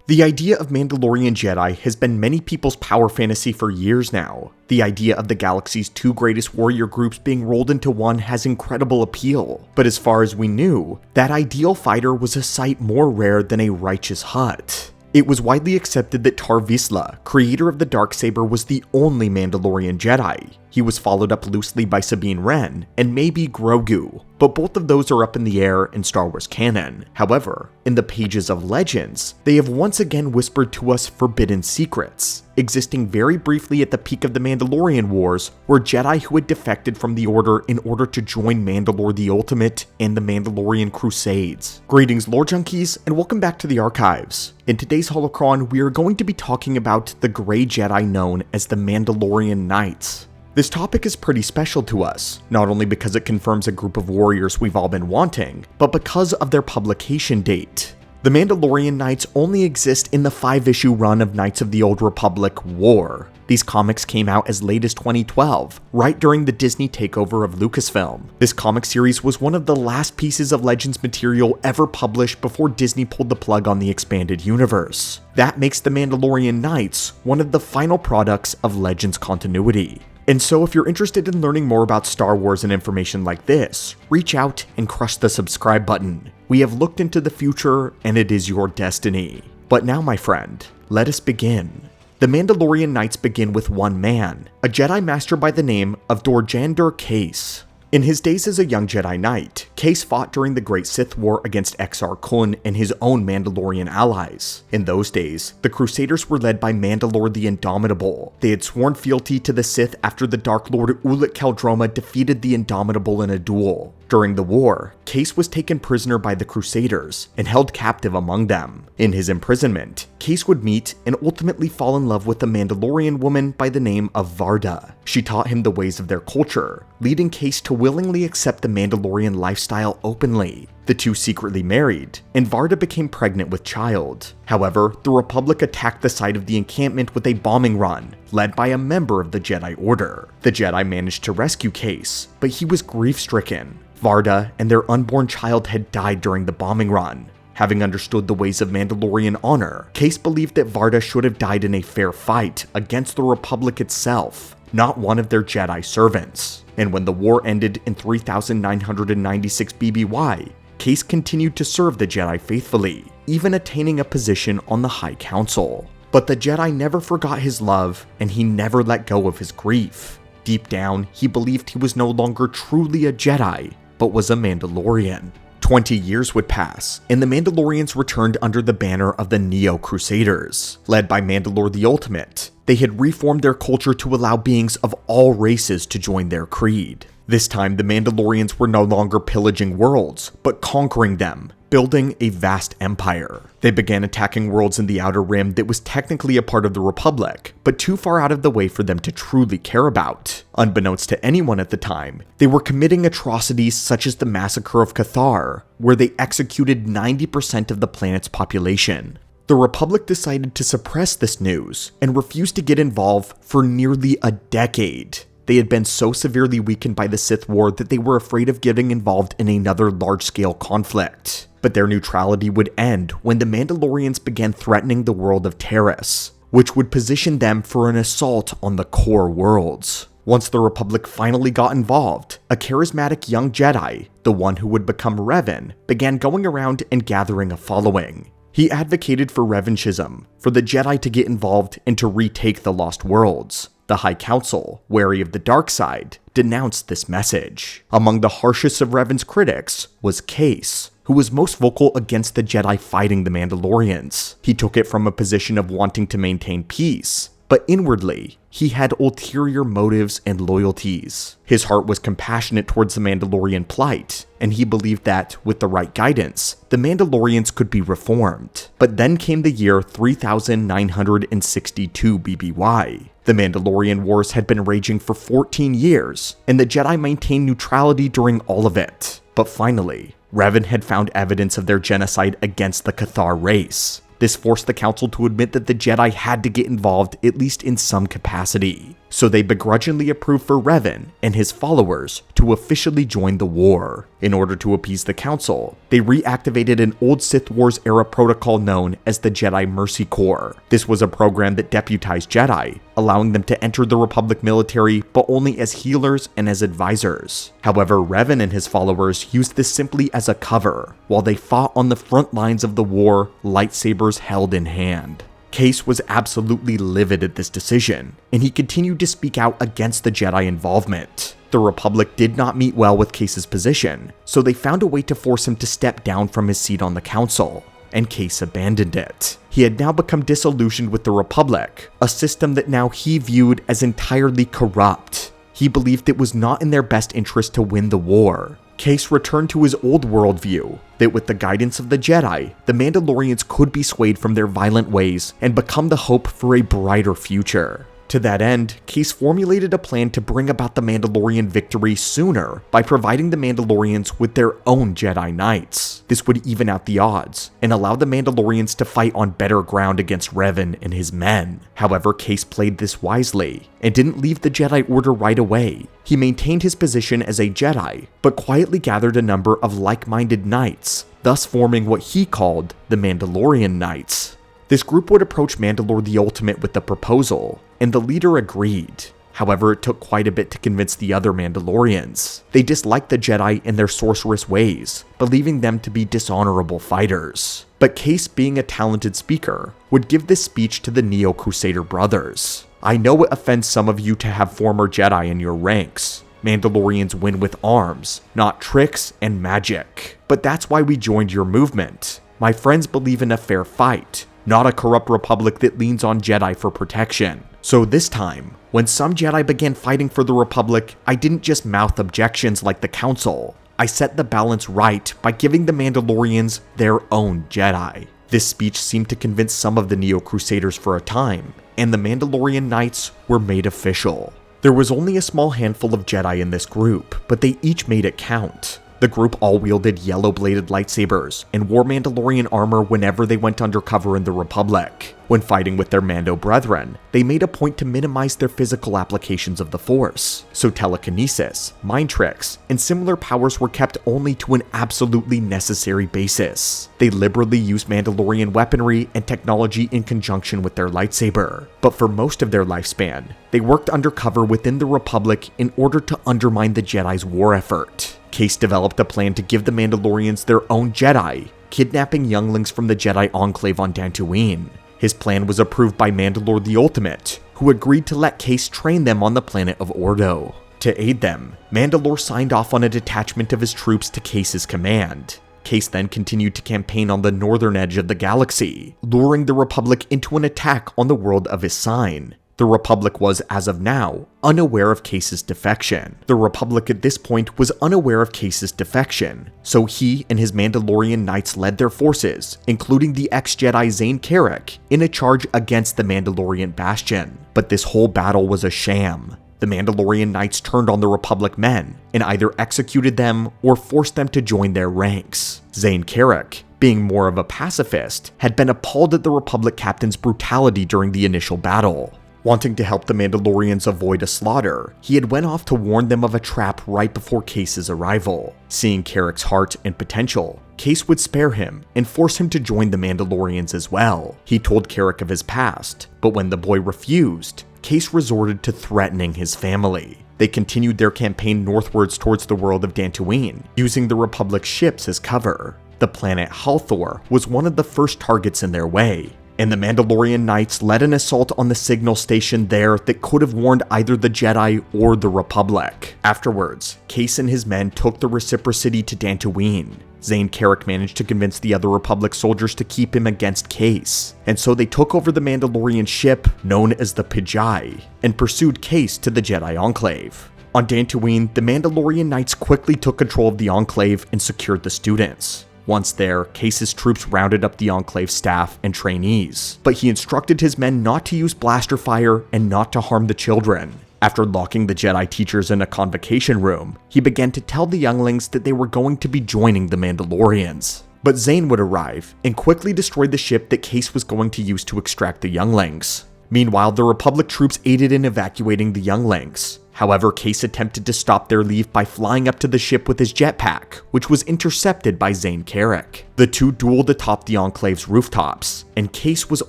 The idea of Mandalorian-Jedi has been many people's power fantasy for years now. The idea of the galaxy's two greatest warrior groups being rolled into one has incredible appeal, but as far as we knew, that ideal fighter was a sight more rare than a righteous Hutt. It was widely accepted that Tar Vizsla, creator of the Darksaber, was the only Mandalorian Jedi. He was followed up loosely by Sabine Wren, and maybe Grogu, but both of those are up in the air in Star Wars canon. However, in the pages of Legends, they have once again whispered to us forbidden secrets. Existing very briefly at the peak of the Mandalorian Wars were Jedi who had defected from the Order in order to join Mandalore the Ultimate and the Mandalorian Crusades. Greetings lore junkies, and welcome back to the archives. In today's Holocron, we are going to be talking about the Grey Jedi known as the Mandalorian Knights. This topic is pretty special to us, not only because it confirms a group of warriors we've all been wanting, but because of their publication date. The Mandalorian Knights only exist in the 5-issue run of Knights of the Old Republic War. These comics came out as late as 2012, right during the Disney takeover of Lucasfilm. This comic series was one of the last pieces of Legends material ever published before Disney pulled the plug on the expanded universe. That makes the Mandalorian Knights one of the final products of Legends continuity. And so if you're interested in learning more about Star Wars and information like this, reach out and crush the subscribe button. We have looked into the future, and it is your destiny. But now, my friend, let us begin. The Mandalorian Knights begin with one man, a Jedi Master by the name of Dorjander Kace. In his days as a young Jedi Knight, Kace fought during the Great Sith War against Exar Kun and his own Mandalorian allies. In those days, the Crusaders were led by Mandalore the Indomitable. They had sworn fealty to the Sith after the Dark Lord Ulic Qel-Droma defeated the Indomitable in a duel. During the war, Kace was taken prisoner by the Crusaders and held captive among them. In his imprisonment, Kace would meet and ultimately fall in love with a Mandalorian woman by the name of Varda. She taught him the ways of their culture, leading Kace to willingly accept the Mandalorian lifestyle openly. The two secretly married, and Varda became pregnant with child. However, the Republic attacked the site of the encampment with a bombing run, led by a member of the Jedi Order. The Jedi managed to rescue Kace, but he was grief-stricken. Varda and their unborn child had died during the bombing run. Having understood the ways of Mandalorian honor, Kace believed that Varda should have died in a fair fight against the Republic itself, not one of their Jedi servants. And when the war ended in 3996 BBY, Kace continued to serve the Jedi faithfully, even attaining a position on the High Council. But the Jedi never forgot his love, and he never let go of his grief. Deep down, he believed he was no longer truly a Jedi, but was a Mandalorian. 20 years would pass, and the Mandalorians returned under the banner of the Neo-Crusaders. Led by Mandalore the Ultimate, they had reformed their culture to allow beings of all races to join their creed. This time, the Mandalorians were no longer pillaging worlds, but conquering them, building a vast empire. They began attacking worlds in the Outer Rim that was technically a part of the Republic, but too far out of the way for them to truly care about. Unbeknownst to anyone at the time, they were committing atrocities such as the Massacre of Cathar, where they executed 90% of the planet's population. The Republic decided to suppress this news and refused to get involved for nearly a decade. They had been so severely weakened by the Sith War that they were afraid of getting involved in another large-scale conflict. But their neutrality would end when the Mandalorians began threatening the world of Terrace, which would position them for an assault on the core worlds. Once the Republic finally got involved, a charismatic young Jedi, the one who would become Revan, began going around and gathering a following. He advocated for revanchism, for the Jedi to get involved and to retake the Lost Worlds. The High Council, wary of the dark side, denounced this message. Among the harshest of Revan's critics was Kace, who was most vocal against the Jedi fighting the Mandalorians. He took it from a position of wanting to maintain peace, but inwardly, he had ulterior motives and loyalties. His heart was compassionate towards the Mandalorian plight, and he believed that, with the right guidance, the Mandalorians could be reformed. But then came the year 3962 BBY. The Mandalorian Wars had been raging for 14 years, and the Jedi maintained neutrality during all of it. But finally, Revan had found evidence of their genocide against the Cathar race. This forced the Council to admit that the Jedi had to get involved, at least in some capacity. so they begrudgingly approved for Revan and his followers to officially join the war. In order to appease the Council, they reactivated an old Sith Wars era protocol known as the Jedi Mercy Corps. This was a program that deputized Jedi, allowing them to enter the Republic military but only as healers and as advisors. However, Revan and his followers used this simply as a cover, while they fought on the front lines of the war, lightsabers held in hand. Kace was absolutely livid at this decision, and he continued to speak out against the Jedi involvement. The Republic did not meet well with Kace's position, so they found a way to force him to step down from his seat on the Council, and Kace abandoned it. He had now become disillusioned with the Republic, a system that now he viewed as entirely corrupt. He believed it was not in their best interest to win the war. Kace returned to his old worldview, that with the guidance of the Jedi, the Mandalorians could be swayed from their violent ways and become the hope for a brighter future. To that end, Kace formulated a plan to bring about the Mandalorian victory sooner by providing the Mandalorians with their own Jedi Knights. This would even out the odds and allow the Mandalorians to fight on better ground against Revan and his men. However, Kace played this wisely and didn't leave the Jedi Order right away. He maintained his position as a Jedi, but quietly gathered a number of like-minded knights, thus forming what he called the Mandalorian Knights. This group would approach Mandalore the Ultimate with the proposal, and the leader agreed. However, it took quite a bit to convince the other Mandalorians. They disliked the Jedi and their sorcerous ways, believing them to be dishonorable fighters. But Kace, being a talented speaker, would give this speech to the Neo-Crusader brothers. "I know it offends some of you to have former Jedi in your ranks. Mandalorians win with arms, not tricks and magic. But that's why we joined your movement. My friends believe in a fair fight, not a corrupt republic that leans on Jedi for protection. So this time, when some Jedi began fighting for the Republic, I didn't just mouth objections like the Council. I set the balance right by giving the Mandalorians their own Jedi." This speech seemed to convince some of the Neo-Crusaders for a time, and the Mandalorian Knights were made official. There was only a small handful of Jedi in this group, but they each made it count. The group all wielded yellow-bladed lightsabers and wore Mandalorian armor whenever they went undercover in the Republic. When fighting with their Mando brethren, they made a point to minimize their physical applications of the Force, so telekinesis, mind tricks, and similar powers were kept only to an absolutely necessary basis. They liberally used Mandalorian weaponry and technology in conjunction with their lightsaber, but for most of their lifespan, they worked undercover within the Republic in order to undermine the Jedi's war effort. Kace developed a plan to give the Mandalorians their own Jedi, kidnapping younglings from the Jedi Enclave on Dantooine. His plan was approved by Mandalore the Ultimate, who agreed to let Kace train them on the planet of Ordo. To aid them, Mandalore signed off on a detachment of his troops to Kace's command. Kace then continued to campaign on the northern edge of the galaxy, luring the Republic into an attack on the world of his sign. The Republic was, as of now, unaware of Kace's defection. The Republic at this point was unaware of Kace's defection, so he and his Mandalorian Knights led their forces, including the ex-Jedi Zayne Carrick, in a charge against the Mandalorian Bastion. But this whole battle was a sham. The Mandalorian Knights turned on the Republic men, and either executed them or forced them to join their ranks. Zayne Carrick, being more of a pacifist, had been appalled at the Republic captain's brutality during the initial battle. Wanting to help the Mandalorians avoid a slaughter, he had went off to warn them of a trap right before Kace's arrival. Seeing Carrick's heart and potential, Kace would spare him and force him to join the Mandalorians as well. He told Carrick of his past, but when the boy refused, Kace resorted to threatening his family. They continued their campaign northwards towards the world of Dantooine, using the Republic's ships as cover. The planet Halthor was one of the first targets in their way, and the Mandalorian Knights led an assault on the signal station there that could have warned either the Jedi or the Republic. Afterwards, Kace and his men took the reciprocity to Dantooine. Zayne Carrick managed to convince the other Republic soldiers to keep him against Kace, and so they took over the Mandalorian ship, known as the Pijai, and pursued Kace to the Jedi Enclave. On Dantooine, the Mandalorian Knights quickly took control of the Enclave and secured the students. Once there, Kace's troops rounded up the Enclave staff and trainees, but he instructed his men not to use blaster fire and not to harm the children. After locking the Jedi teachers in a convocation room, he began to tell the younglings that they were going to be joining the Mandalorians. But Zayne would arrive and quickly destroy the ship that Kace was going to use to extract the younglings. Meanwhile, the Republic troops aided in evacuating the younglings. However, Kace attempted to stop their leave by flying up to the ship with his jetpack, which was intercepted by Zane Carrick. The two dueled atop the Enclave's rooftops, and Kace was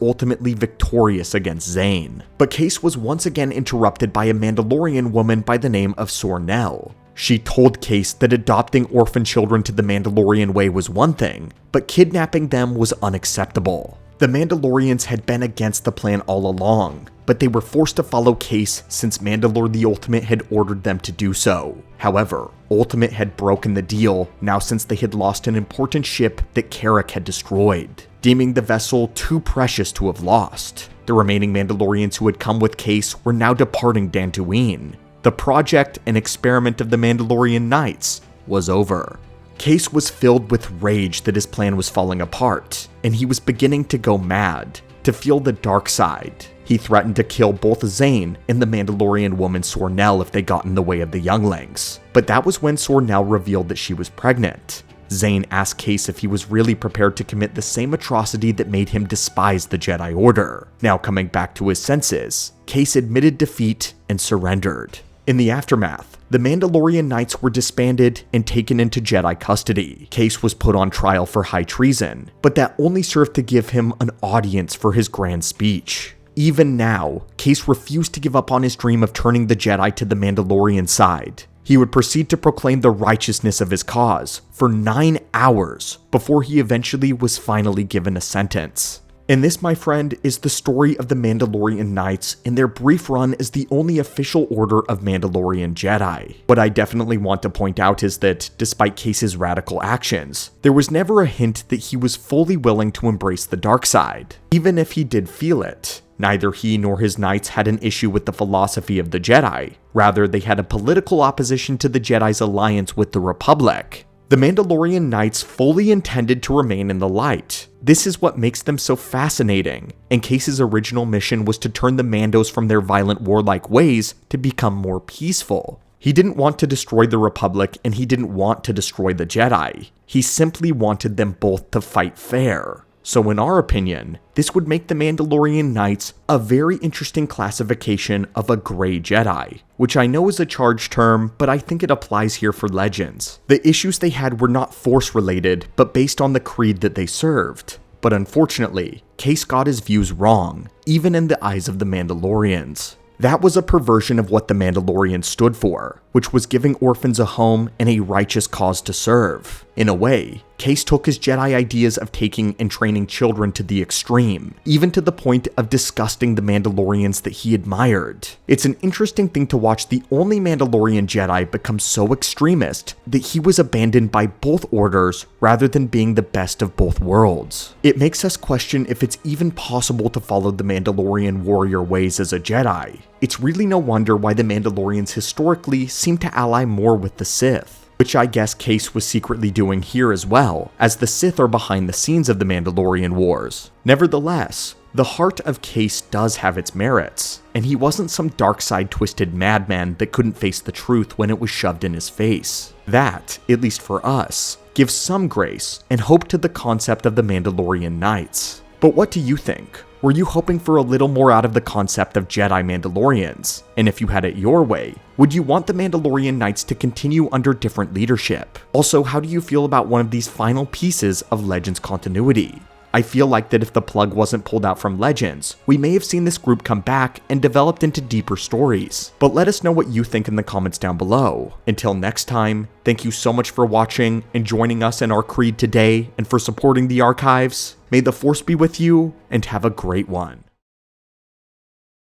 ultimately victorious against Zane. But Kace was once again interrupted by a Mandalorian woman by the name of Sornell. She told Kace that adopting orphan children to the Mandalorian way was one thing, but kidnapping them was unacceptable. The Mandalorians had been against the plan all along, but they were forced to follow Kace since Mandalore the Ultimate had ordered them to do so. However, Ultimate had broken the deal now since they had lost an important ship that Carrick had destroyed, deeming the vessel too precious to have lost. The remaining Mandalorians who had come with Kace were now departing Dantooine. The project and experiment of the Mandalorian Knights was over. Kace was filled with rage that his plan was falling apart, and he was beginning to go mad, to feel the dark side. He threatened to kill both Zane and the Mandalorian woman Sornell if they got in the way of the younglings. But that was when Sornell revealed that she was pregnant. Zane asked Kace if he was really prepared to commit the same atrocity that made him despise the Jedi Order. Now coming back to his senses, Kace admitted defeat and surrendered. In the aftermath, the Mandalorian Knights were disbanded and taken into Jedi custody. Kace was put on trial for high treason, but that only served to give him an audience for his grand speech. Even now, Kace refused to give up on his dream of turning the Jedi to the Mandalorian side. He would proceed to proclaim the righteousness of his cause for 9 hours before he eventually was finally given a sentence. And this, my friend, is the story of the Mandalorian Knights in their brief run as the only official order of Mandalorian-Jedi. What I definitely want to point out is that, despite Kace's radical actions, there was never a hint that he was fully willing to embrace the dark side. Even if he did feel it, neither he nor his knights had an issue with the philosophy of the Jedi. Rather, they had a political opposition to the Jedi's alliance with the Republic. The Mandalorian Knights fully intended to remain in the light. This is what makes them so fascinating, and Kace's original mission was to turn the Mandos from their violent warlike ways to become more peaceful. He didn't want to destroy the Republic, and he didn't want to destroy the Jedi. He simply wanted them both to fight fair. So in our opinion, this would make the Mandalorian Knights a very interesting classification of a Grey Jedi, which I know is a charged term, but I think it applies here for Legends. The issues they had were not Force related, but based on the creed that they served. But unfortunately, Kace got his views wrong, even in the eyes of the Mandalorians. That was a perversion of what the Mandalorians stood for, which was giving orphans a home and a righteous cause to serve. In a way, Kace took his Jedi ideas of taking and training children to the extreme, even to the point of disgusting the Mandalorians that he admired. It's an interesting thing to watch the only Mandalorian Jedi become so extremist that he was abandoned by both orders rather than being the best of both worlds. It makes us question if it's even possible to follow the Mandalorian warrior ways as a Jedi. It's really no wonder why the Mandalorians historically seem to ally more with the Sith, which I guess Kace was secretly doing here as well, as the Sith are behind the scenes of the Mandalorian Wars. Nevertheless, the heart of Kace does have its merits, and he wasn't some dark side twisted madman that couldn't face the truth when it was shoved in his face. That, at least for us, gives some grace and hope to the concept of the Mandalorian Knights. But what do you think? Were you hoping for a little more out of the concept of Jedi Mandalorians? And if you had it your way, would you want the Mandalorian Knights to continue under different leadership? Also, how do you feel about one of these final pieces of Legends continuity? I feel like that if the plug wasn't pulled out from Legends, we may have seen this group come back and developed into deeper stories. But let us know what you think in the comments down below. Until next time, thank you so much for watching and joining us in our creed today and for supporting the archives. May the Force be with you and have a great one.